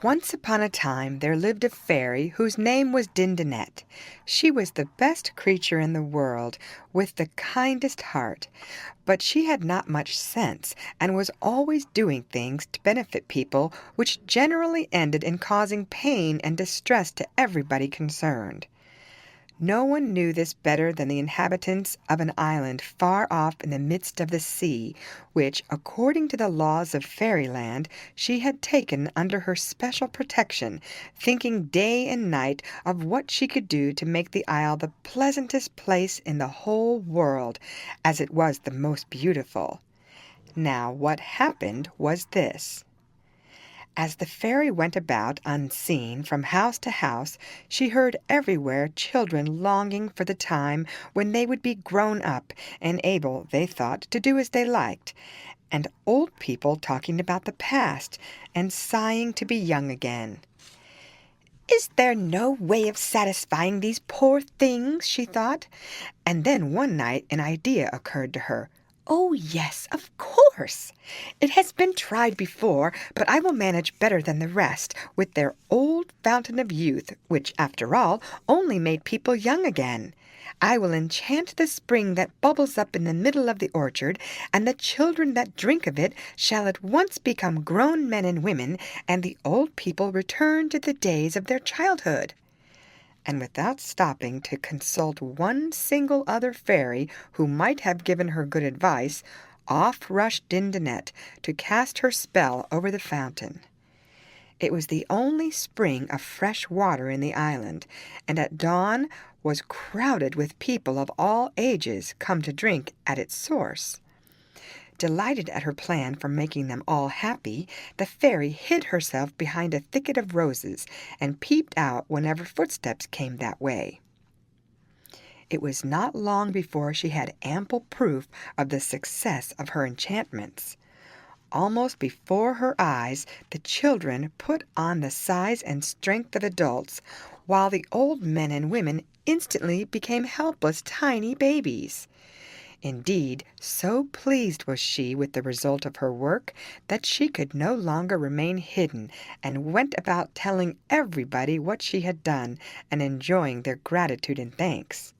Once upon a time there lived a fairy whose name was Dindonette. She was the best creature in the world, with the kindest heart, but she had not much sense, and was always doing things to benefit people which generally ended in causing pain and distress to everybody concerned. No one knew this better than the inhabitants of an island far off in the midst of the sea, which, according to the laws of fairyland, she had taken under her special protection, thinking day and night of what she could do to make the isle the pleasantest place in the whole world, as it was the most beautiful. Now, what happened was this. As the fairy went about unseen from house to house, she heard everywhere children longing for the time when they would be grown up and able, they thought, to do as they liked, and old people talking about the past and sighing to be young again. "Is there no way of satisfying these poor things?" she thought, and then one night an idea occurred to her. "Oh, yes, of course. It has been tried before, but I will manage better than the rest with their old fountain of youth, which, after all, only made people young again. I will enchant the spring that bubbles up in the middle of the orchard, and the children that drink of it shall at once become grown men and women, and the old people return to the days of their childhood." And without stopping to consult one single other fairy who might have given her good advice, off rushed Dindonette to cast her spell over the fountain. It was the only spring of fresh water in the island, and at dawn was crowded with people of all ages come to drink at its source. Delighted at her plan for making them all happy, the fairy hid herself behind a thicket of roses and peeped out whenever footsteps came that way. It was not long before she had ample proof of the success of her enchantments. Almost before her eyes, the children put on the size and strength of adults, while the old men and women instantly became helpless, tiny babies. Indeed, so pleased was she with the result of her work that she could no longer remain hidden, and went about telling everybody what she had done and enjoying their gratitude and thanks.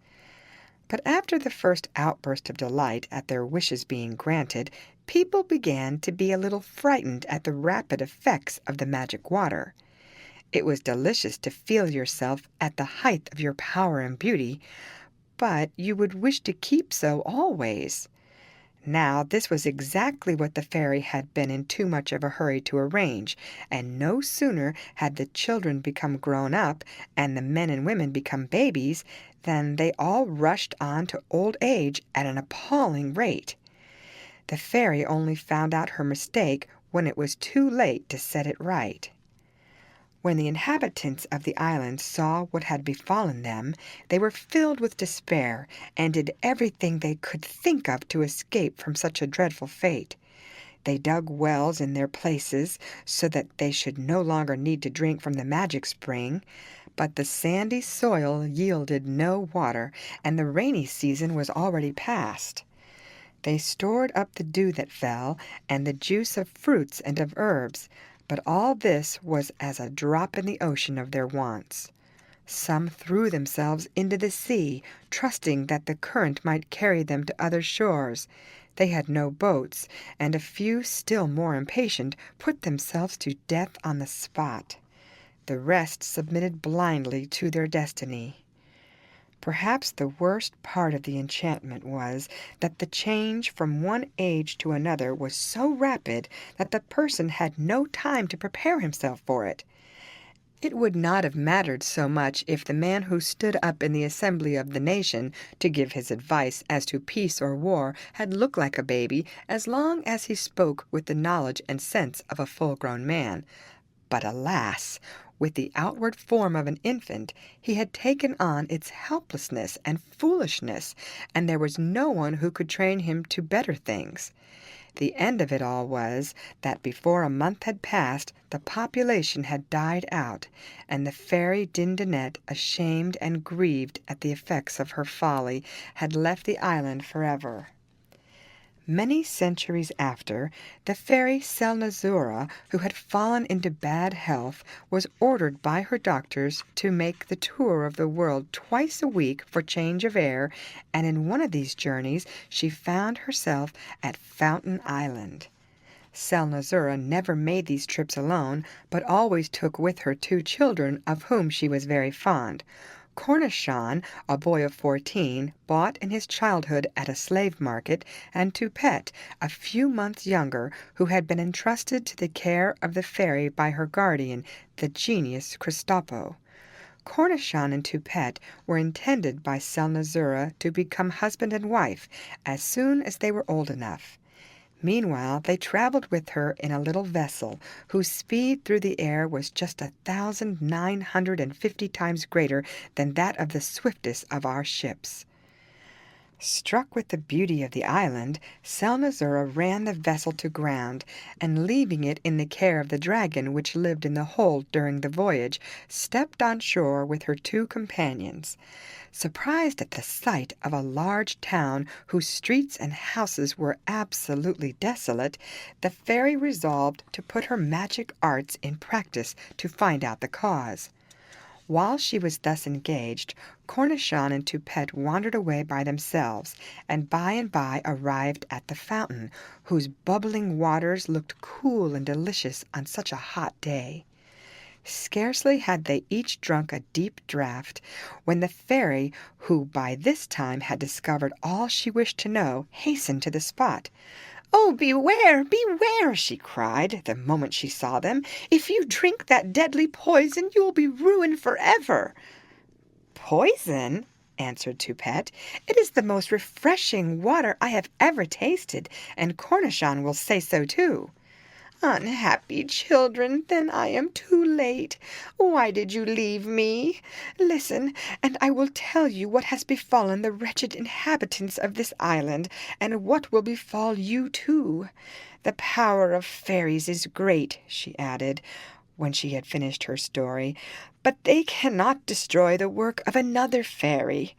But after the first outburst of delight at their wishes being granted, people began to be a little frightened at the rapid effects of the magic water. It was delicious to feel yourself at the height of your power and beauty, but you would wish to keep so always. Now this was exactly what the fairy had been in too much of a hurry to arrange, and no sooner had the children become grown up and the men and women become babies than they all rushed on to old age at an appalling rate. The fairy only found out her mistake when it was too late to set it right. When the inhabitants of the island saw what had befallen them, they were filled with despair, and did everything they could think of to escape from such a dreadful fate. They dug wells in their places, so that they should no longer need to drink from the magic spring, but the sandy soil yielded no water, and the rainy season was already past. They stored up the dew that fell, and the juice of fruits and of herbs, but all this was as a drop in the ocean of their wants. Some threw themselves into the sea, trusting that the current might carry them to other shores. They had no boats, and a few, still more impatient, put themselves to death on the spot. The rest submitted blindly to their destiny. Perhaps the worst part of the enchantment was that the change from one age to another was so rapid that the person had no time to prepare himself for it. It would not have mattered so much if the man who stood up in the assembly of the nation to give his advice as to peace or war had looked like a baby, as long as he spoke with the knowledge and sense of a full-grown man. But alas! With the outward form of an infant, he had taken on its helplessness and foolishness, and there was no one who could train him to better things. The end of it all was that before a month had passed, the population had died out, and the fairy Dindonette, ashamed and grieved at the effects of her folly, had left the island forever. Many centuries after, the fairy Selnozoura, who had fallen into bad health, was ordered by her doctors to make the tour of the world twice a week for change of air, and in one of these journeys she found herself at Fountain Island. Selnozoura never made these trips alone, but always took with her 2 children of whom she was very fond. Cornichon, a boy of 14, bought in his childhood at a slave market, and Toupette, a few months younger, who had been entrusted to the care of the fairy by her guardian, the genius Kristopo. Cornichon and Toupette were intended by Selnozoura to become husband and wife as soon as they were old enough. Meanwhile, they traveled with her in a little vessel, whose speed through the air was just 1,950 times greater than that of the swiftest of our ships. Struck with the beauty of the island, Selnozoura ran the vessel to ground, and leaving it in the care of the dragon which lived in the hold during the voyage, stepped on shore with her 2 companions. Surprised at the sight of a large town whose streets and houses were absolutely desolate, the fairy resolved to put her magic arts in practice to find out the cause. While she was thus engaged, Cornichon and Toupette wandered away by themselves, and by arrived at the fountain, whose bubbling waters looked cool and delicious on such a hot day. Scarcely had they each drunk a deep draught, when the fairy, who by this time had discovered all she wished to know, hastened to the spot. "Oh, beware, beware!" she cried, the moment she saw them. "If you drink that deadly poison, you will be ruined forever." "Poison?" answered Toupette. "It is the most refreshing water I have ever tasted, and Cornichon will say so too." "Unhappy children, then I am too late. Why did you leave me? Listen, and I will tell you what has befallen the wretched inhabitants of this island, and what will befall you too. The power of fairies is great," she added, when she had finished her story, "but they cannot destroy the work of another fairy.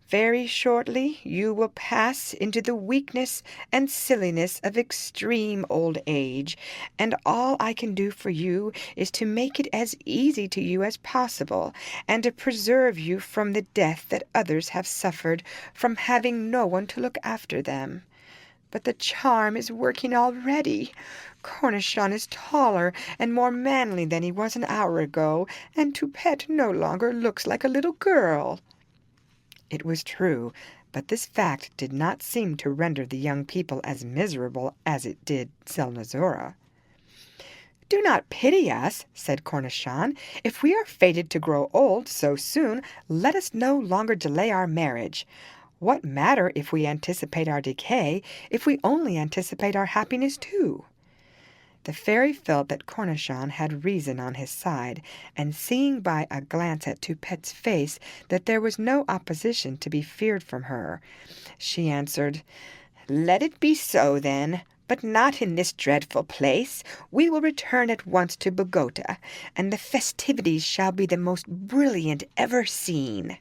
Very shortly you will pass into the weakness and silliness of extreme old age, and all I can do for you is to make it as easy to you as possible, and to preserve you from the death that others have suffered from having no one to look after them. But the charm is working already. Cornichon is taller and more manly than he was an hour ago, and Toupette no longer looks like a little girl." It was true, but this fact did not seem to render the young people as miserable as it did Selnozoura. "Do not pity us," said Cornichon. "If we are fated to grow old so soon, let us no longer delay our marriage. What matter if we anticipate our decay, if we only anticipate our happiness too?" The fairy felt that Cornichon had reason on his side, and seeing by a glance at Toupette's face that there was no opposition to be feared from her, she answered, "Let it be so, then, but not in this dreadful place. We will return at once to Bogota, and the festivities shall be the most brilliant ever seen."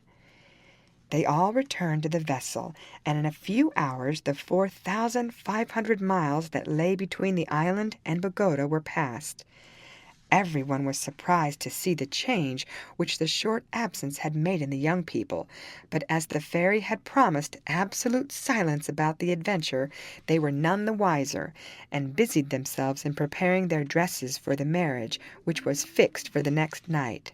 They all returned to the vessel, and in a few hours the 4,500 miles that lay between the island and Bogota were passed. Everyone was surprised to see the change which the short absence had made in the young people, but as the fairy had promised absolute silence about the adventure, they were none the wiser, and busied themselves in preparing their dresses for the marriage, which was fixed for the next night.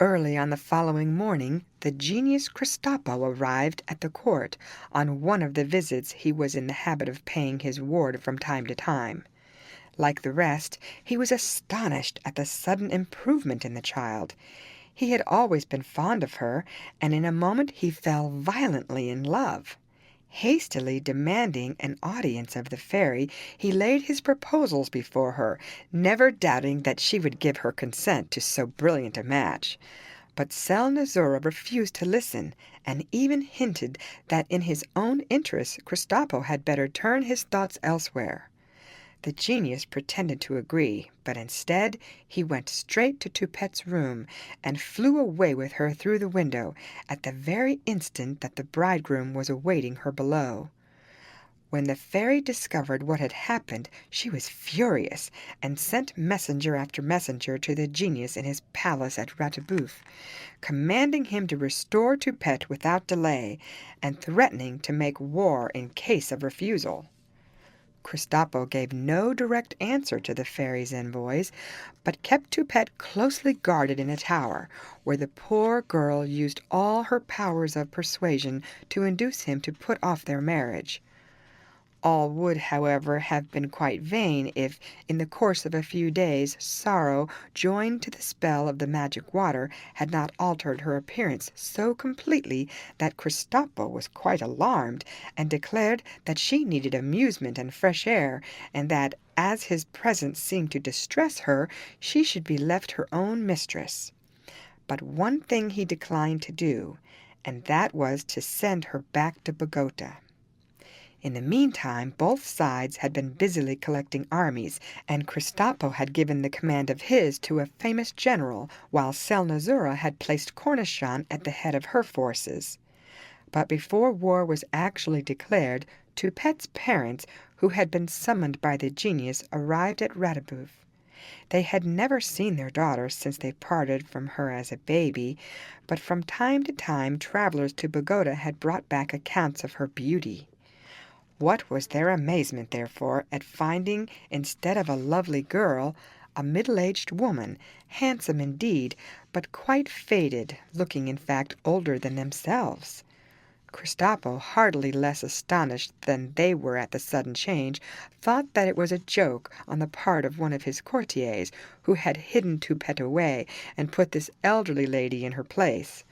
Early on the following morning the genius Kristopo arrived at the court on one of the visits he was in the habit of paying his ward from time to time. Like the rest, he was astonished at the sudden improvement in the child. He had always been fond of her, and in a moment he fell violently in love. Hastily demanding an audience of the fairy, he laid his proposals before her, never doubting that she would give her consent to so brilliant a match. But Selnozoura refused to listen, and even hinted that in his own interest Kristopo had better turn his thoughts elsewhere. The genius pretended to agree, but instead he went straight to Toupette's room, and flew away with her through the window, at the very instant that the bridegroom was awaiting her below. When the fairy discovered what had happened, she was furious, and sent messenger after messenger to the genius in his palace at Ratibouf, commanding him to restore Toupette without delay, and threatening to make war in case of refusal. Kristopo gave no direct answer to the fairy's envoys, but kept Toupette closely guarded in a tower, where the poor girl used all her powers of persuasion to induce him to put off their marriage. All would, however, have been quite vain if, in the course of a few days, sorrow, joined to the spell of the magic water, had not altered her appearance so completely that Kristopo was quite alarmed, and declared that she needed amusement and fresh air, and that, as his presence seemed to distress her, she should be left her own mistress. But one thing he declined to do, and that was to send her back to Bogota. In the meantime both sides had been busily collecting armies, and Kristopo had given the command of his to a famous general, while Selnozoura had placed Cornichon at the head of her forces. But before war was actually declared, Toupette's parents, who had been summoned by the genius, arrived at Ratibouf. They had never seen their daughter since they parted from her as a baby, but from time to time travelers to Bogota had brought back accounts of her beauty. What was their amazement, therefore, at finding, instead of a lovely girl, a middle-aged woman, handsome indeed, but quite faded, looking, in fact, older than themselves. Kristopo, hardly less astonished than they were at the sudden change, thought that it was a joke on the part of one of his courtiers, who had hidden Toupette away and put this elderly lady in her place.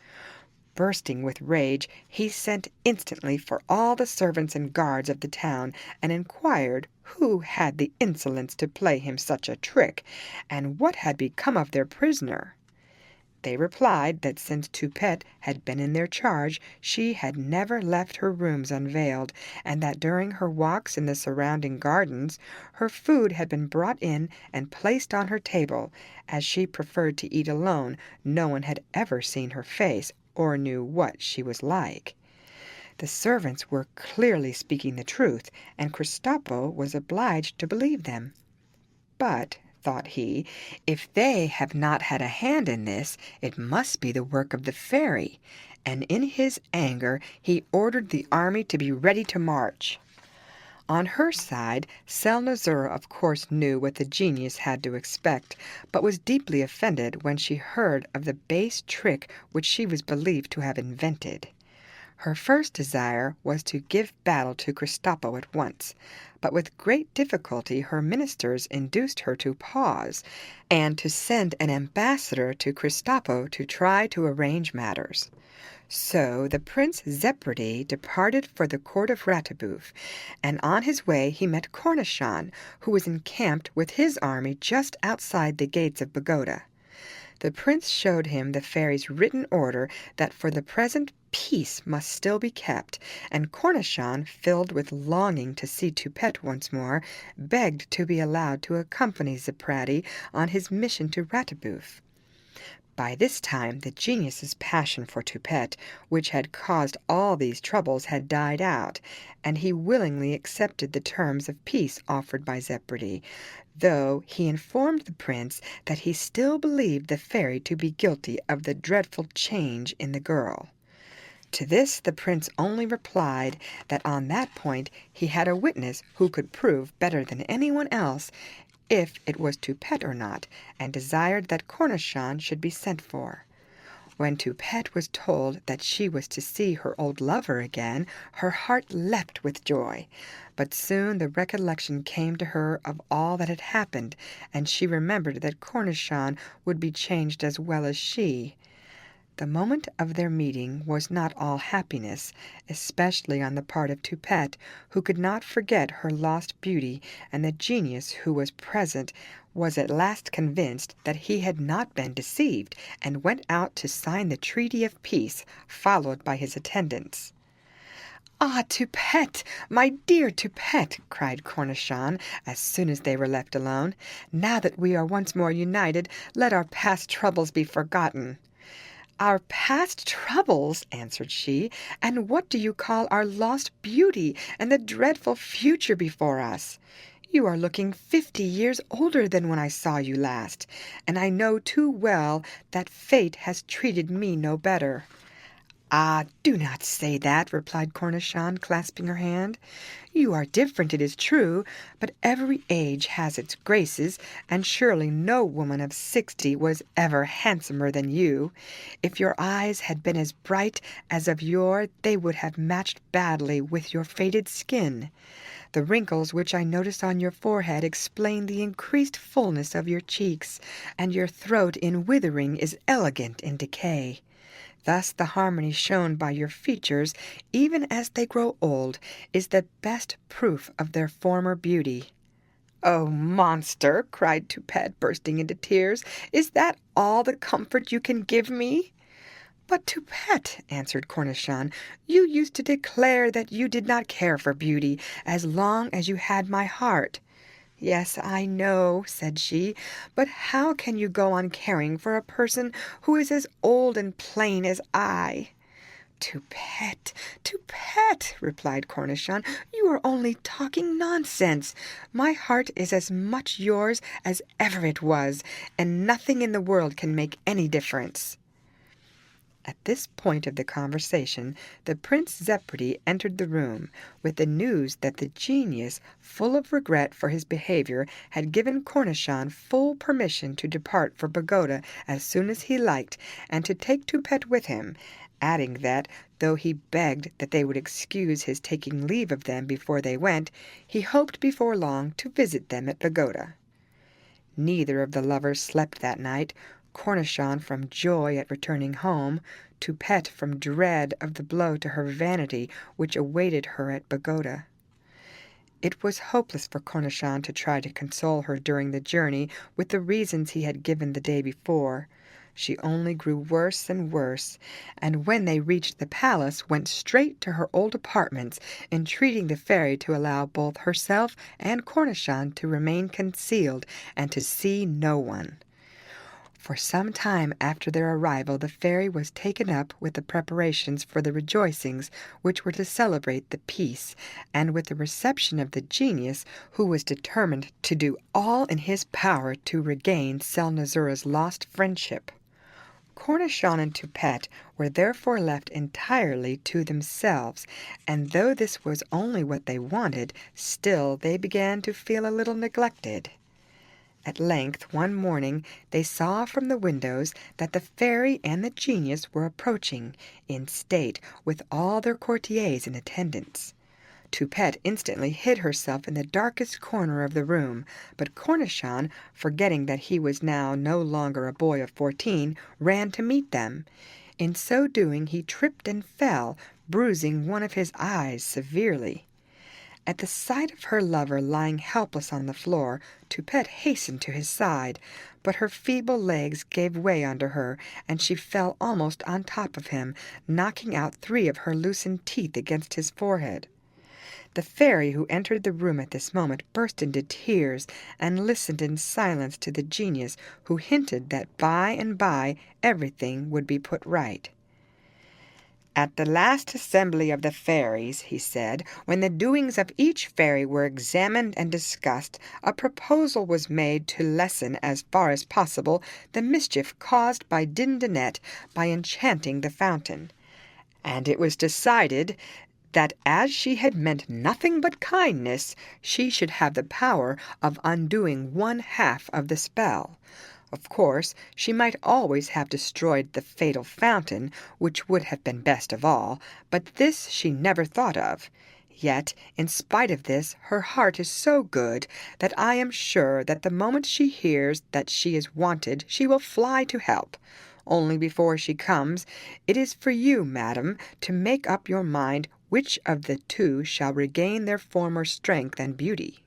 Bursting with rage, he sent instantly for all the servants and guards of the town, and inquired who had the insolence to play him such a trick, and what had become of their prisoner. They replied that since Toupette had been in their charge, she had never left her rooms unveiled, and that during her walks in the surrounding gardens, her food had been brought in and placed on her table. As she preferred to eat alone, no one had ever seen her face, or knew what she was like. The servants were clearly speaking the truth, and Kristopo was obliged to believe them. But, thought he, if they have not had a hand in this, it must be the work of the fairy, and in his anger he ordered the army to be ready to march. On her side, Selnozoura of course knew what the genius had to expect, but was deeply offended when she heard of the base trick which she was believed to have invented. Her first desire was to give battle to Kristopo at once, but with great difficulty her ministers induced her to pause, and to send an ambassador to Kristopo to try to arrange matters. So the Prince Zepredy departed for the court of Ratibouf, and on his way he met Cornichon, who was encamped with his army just outside the gates of Bogota. The prince showed him the fairy's written order that for the present peace must still be kept, and Cornichon, filled with longing to see Toupette once more, begged to be allowed to accompany Zepredy on his mission to Ratibouf. By this time the genius's passion for Toupette, which had caused all these troubles, had died out, and he willingly accepted the terms of peace offered by Zepredy, though he informed the prince that he still believed the fairy to be guilty of the dreadful change in the girl. To this the prince only replied that on that point he had a witness who could prove better than anyone else if it was Toupette or not, and desired that Cornichon should be sent for. When Toupette was told that she was to see her old lover again, her heart leapt with joy, but soon the recollection came to her of all that had happened, and she remembered that Cornichon would be changed as well as she. The moment of their meeting was not all happiness, especially on the part of Toupette, who could not forget her lost beauty, and the genius, who was present, was at last convinced that he had not been deceived, and went out to sign the treaty of peace, followed by his attendants. "Ah, Toupette, my dear Toupette!" cried Cornichon, as soon as they were left alone. "Now that we are once more united, let our past troubles be forgotten." "Our past troubles," answered she, "and what do you call our lost beauty and the dreadful future before us? You are looking 50 years older than when I saw you last, and I know too well that fate has treated me no better." "Ah, do not say that," replied Cornichon, clasping her hand. "You are different, it is true, but every age has its graces, and surely no woman of 60 was ever handsomer than you. If your eyes had been as bright as of yore, they would have matched badly with your faded skin. The wrinkles which I notice on your forehead explain the increased fullness of your cheeks, and your throat in withering is elegant in decay. Thus the harmony shown by your features, even as they grow old, is the best proof of their former beauty." "Oh, monster!" cried Toupette, bursting into tears. "Is that all the comfort you can give me?" "But, Toupette," answered Cornichon, "you used to declare that you did not care for beauty as long as you had my heart." "Yes, I know," said she, "but how can you go on caring for a person who is as old and plain as I?" "Toupette, Toupette," replied Cornichon, "you are only talking nonsense. My heart is as much yours as ever it was, and nothing in the world can make any difference." At this point of the conversation the Prince Zepredy entered the room, with the news that the genius, full of regret for his behaviour, had given Cornichon full permission to depart for Pagoda as soon as he liked, and to take Toupette with him, adding that, though he begged that they would excuse his taking leave of them before they went, he hoped before long to visit them at Pagoda. Neither of the lovers slept that night, Cornichon from joy at returning home, Toupette from dread of the blow to her vanity which awaited her at Pagoda. It was hopeless for Cornichon to try to console her during the journey with the reasons he had given the day before. She only grew worse and worse, and when they reached the palace went straight to her old apartments, entreating the fairy to allow both herself and Cornichon to remain concealed and to see no one. For some time after their arrival the fairy was taken up with the preparations for the rejoicings which were to celebrate the peace, and with the reception of the genius, who was determined to do all in his power to regain Selnozoura's lost friendship. Cornichon and Toupette were therefore left entirely to themselves, and though this was only what they wanted, still they began to feel a little neglected. At length, one morning, they saw from the windows that the fairy and the genius were approaching, in state, with all their courtiers in attendance. Toupette instantly hid herself in the darkest corner of the room, but Cornichon, forgetting that he was now no longer a boy of 14, ran to meet them. In so doing he tripped and fell, bruising one of his eyes severely. At the sight of her lover lying helpless on the floor, Toupette hastened to his side, but her feeble legs gave way under her, and she fell almost on top of him, knocking out 3 of her loosened teeth against his forehead. The fairy, who entered the room at this moment, burst into tears, and listened in silence to the genius, who hinted that by and by everything would be put right. "At the last assembly of the fairies," he said, "when the doings of each fairy were examined and discussed, a proposal was made to lessen as far as possible the mischief caused by Dindonette by enchanting the fountain, and it was decided that as she had meant nothing but kindness, she should have the power of undoing 1/2 of the spell. Of course, she might always have destroyed the fatal fountain, which would have been best of all, but this she never thought of. Yet, in spite of this, her heart is so good that I am sure that the moment she hears that she is wanted she will fly to help. Only before she comes, it is for you, madam, to make up your mind which of the 2 shall regain their former strength and beauty."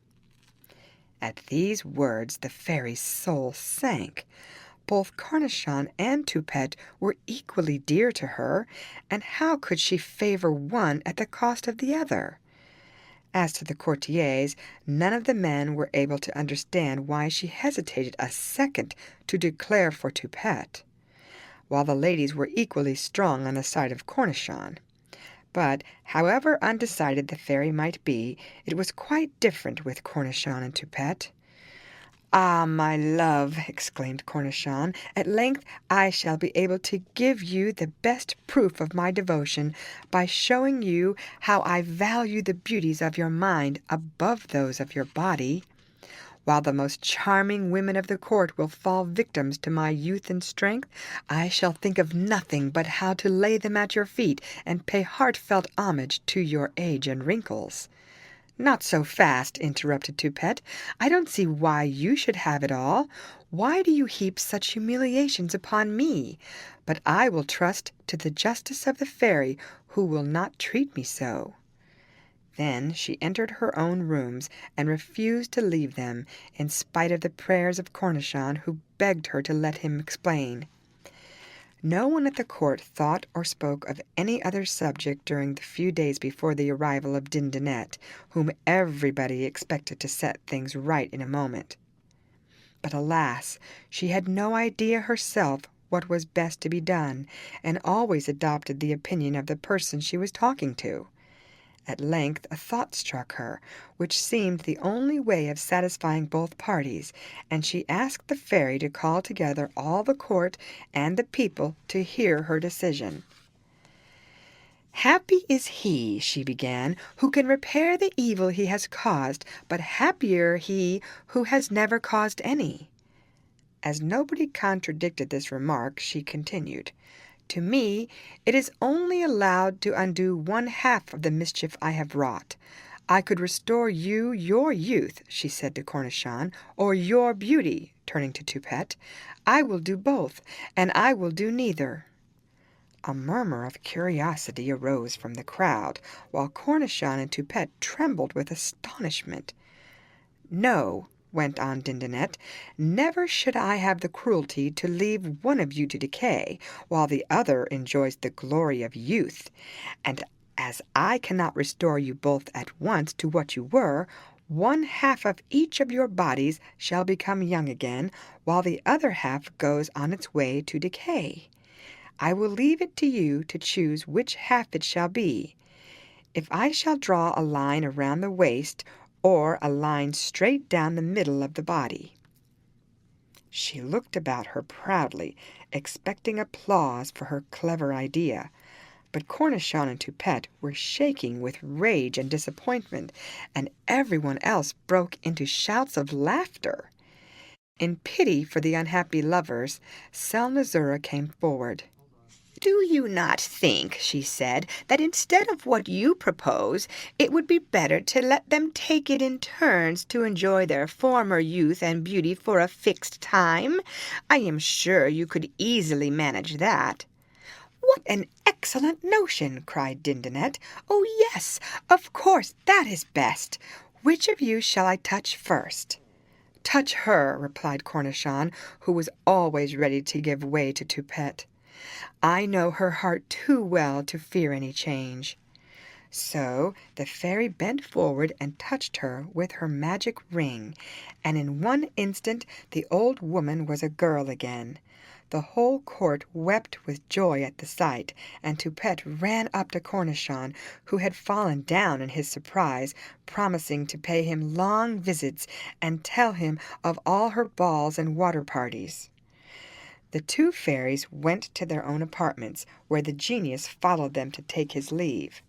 At these words the fairy's soul sank. Both Cornichon and Toupette were equally dear to her, and how could she favour one at the cost of the other? As to the courtiers, none of the men were able to understand why she hesitated a second to declare for Toupette. while the ladies were equally strong on the side of Cornichon. But, however undecided the fairy might be, it was quite different with Cornichon and Toupette. "Ah, my love," exclaimed Cornichon, "at length I shall be able to give you the best proof of my devotion by showing you how I value the beauties of your mind above those of your body. While the most charming women of the court will fall victims to my youth and strength, I shall think of nothing but how to lay them at your feet and pay heartfelt homage to your age and wrinkles." "Not so fast," interrupted Toupette. "I don't see why you should have it all. Why do you heap such humiliations upon me? But I will trust to the justice of the fairy, who will not treat me so." Then she entered her own rooms and refused to leave them, in spite of the prayers of Cornichon, who begged her to let him explain. No one at the court thought or spoke of any other subject during the few days before the arrival of Dindonette, whom everybody expected to set things right in a moment. But alas, she had no idea herself what was best to be done, and always adopted the opinion of the person she was talking to. At length a thought struck her, which seemed the only way of satisfying both parties, and she asked the fairy to call together all the court and the people to hear her decision. "Happy is he," she began, "who can repair the evil he has caused, but happier he who has never caused any." As nobody contradicted this remark, she continued, "To me it is only allowed to undo one half of the mischief I have wrought. I could restore you your youth," she said to Cornichon, "or your beauty," turning to Toupette. "I will do both, and I will do neither." A murmur of curiosity arose from the crowd, while Cornichon and Toupette trembled with astonishment. "No," went on Dindonette, "never should I have the cruelty to leave one of you to decay, while the other enjoys the glory of youth. And as I cannot restore you both at once to what you were, one half of each of your bodies shall become young again, while the other half goes on its way to decay. I will leave it to you to choose which half it shall be. If I shall draw a line around the waist, or a line straight down the middle of the body." She looked about her proudly, expecting applause for her clever idea, but Cornichon and Toupette were shaking with rage and disappointment, and everyone else broke into shouts of laughter. In pity for the unhappy lovers, Selnozoura came forward. "Do you not think," she said, "that instead of what you propose, it would be better to let them take it in turns to enjoy their former youth and beauty for a fixed time? I am sure you could easily manage that." "What an excellent notion!" cried Dindonette. "Oh, yes, of course, that is best. Which of you shall I touch first?" "Touch her," replied Cornichon, who was always ready to give way to Toupette. "I know her heart too well to fear any change." So the fairy bent forward and touched her with her magic ring, and in one instant the old woman was a girl again. The whole court wept with joy at the sight, and Toupette ran up to Cornichon, who had fallen down in his surprise, promising to pay him long visits and tell him of all her balls and water parties. The two fairies went to their own apartments, where the genius followed them to take his leave.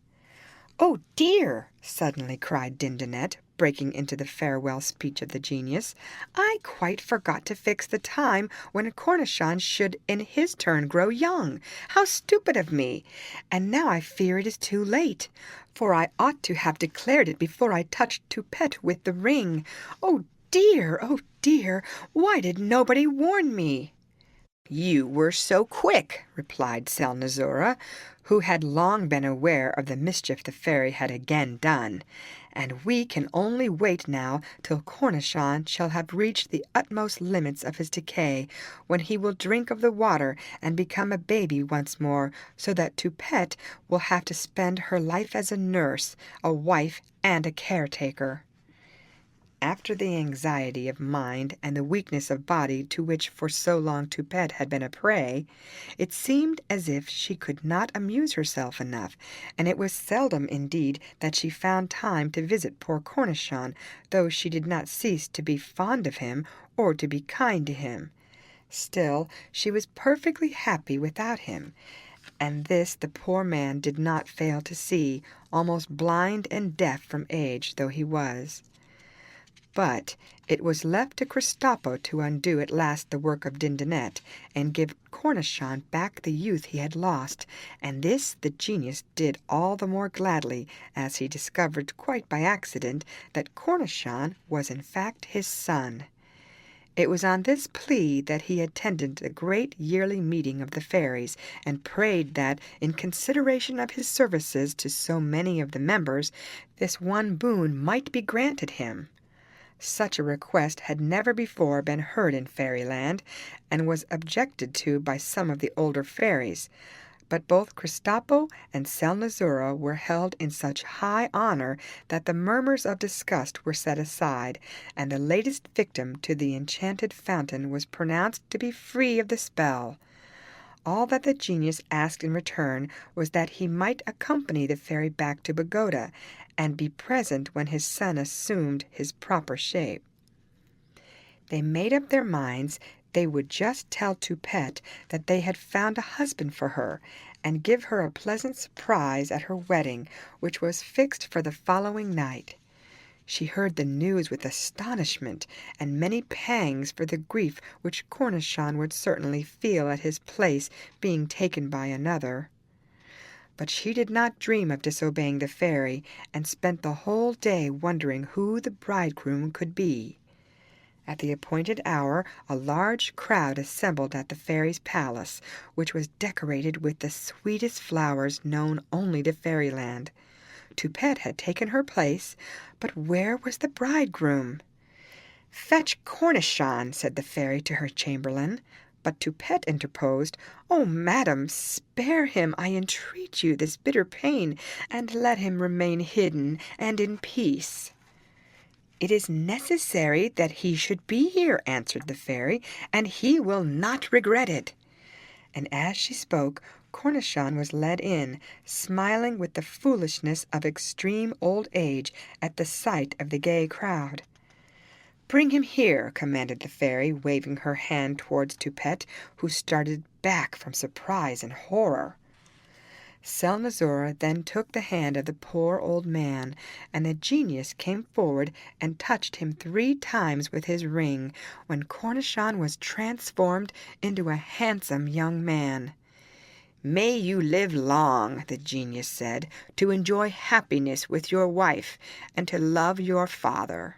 "Oh, dear!" suddenly cried Dindonette, breaking into the farewell speech of the genius. "I quite forgot to fix the time when Cornichon should in his turn grow young. How stupid of me! And now I fear it is too late, for I ought to have declared it before I touched Toupette with the ring. Oh, dear! Oh, dear! Why did nobody warn me?" "You were so quick," replied Selnozoura, who had long been aware of the mischief the fairy had again done, "and we can only wait now till Cornichon shall have reached the utmost limits of his decay, when he will drink of the water and become a baby once more, so that Toupette will have to spend her life as a nurse, a wife, and a caretaker." After the anxiety of mind and the weakness of body to which for so long Toupette had been a prey, it seemed as if she could not amuse herself enough, and it was seldom indeed that she found time to visit poor Cornichon, though she did not cease to be fond of him or to be kind to him. Still, she was perfectly happy without him, and this the poor man did not fail to see, almost blind and deaf from age though he was. But it was left to Kristopo to undo at last the work of Dindonette, and give Cornichon back the youth he had lost, and this the genius did all the more gladly, as he discovered quite by accident that Cornichon was in fact his son. It was on this plea that he attended the great yearly meeting of the fairies, and prayed that, in consideration of his services to so many of the members, this one boon might be granted him. Such a request had never before been heard in Fairyland, and was objected to by some of the older fairies. But both Kristopo and Selnozoura were held in such high honor that the murmurs of disgust were set aside, and the latest victim to the enchanted fountain was pronounced to be free of the spell. All that the genius asked in return was that he might accompany the fairy back to Bogota, and be present when his son assumed his proper shape. They made up their minds they would just tell Toupette that they had found a husband for her, and give her a pleasant surprise at her wedding, which was fixed for the following night. She heard the news with astonishment, and many pangs for the grief which Cornichon would certainly feel at his place being taken by another. But she did not dream of disobeying the fairy, and spent the whole day wondering who the bridegroom could be. At the appointed hour a large crowd assembled at the fairy's palace, which was decorated with the sweetest flowers known only to Fairyland. Toupette had taken her place, but where was the bridegroom? "Fetch Cornichon," said the fairy to her chamberlain. But Toupette interposed. "Oh, madam, spare him, I entreat you, this bitter pain, and let him remain hidden and in peace." "It is necessary that he should be here," answered the fairy, "and he will not regret it." And as she spoke, Cornichon was led in, smiling with the foolishness of extreme old age at the sight of the gay crowd. "Bring him here," commanded the fairy, waving her hand towards Toupette, who started back from surprise and horror. Selnozoura then took the hand of the poor old man, and the genius came forward and touched him 3 times with his ring, when Cornichon was transformed into a handsome young man. "May you live long," the genius said, "to enjoy happiness with your wife, and to love your father."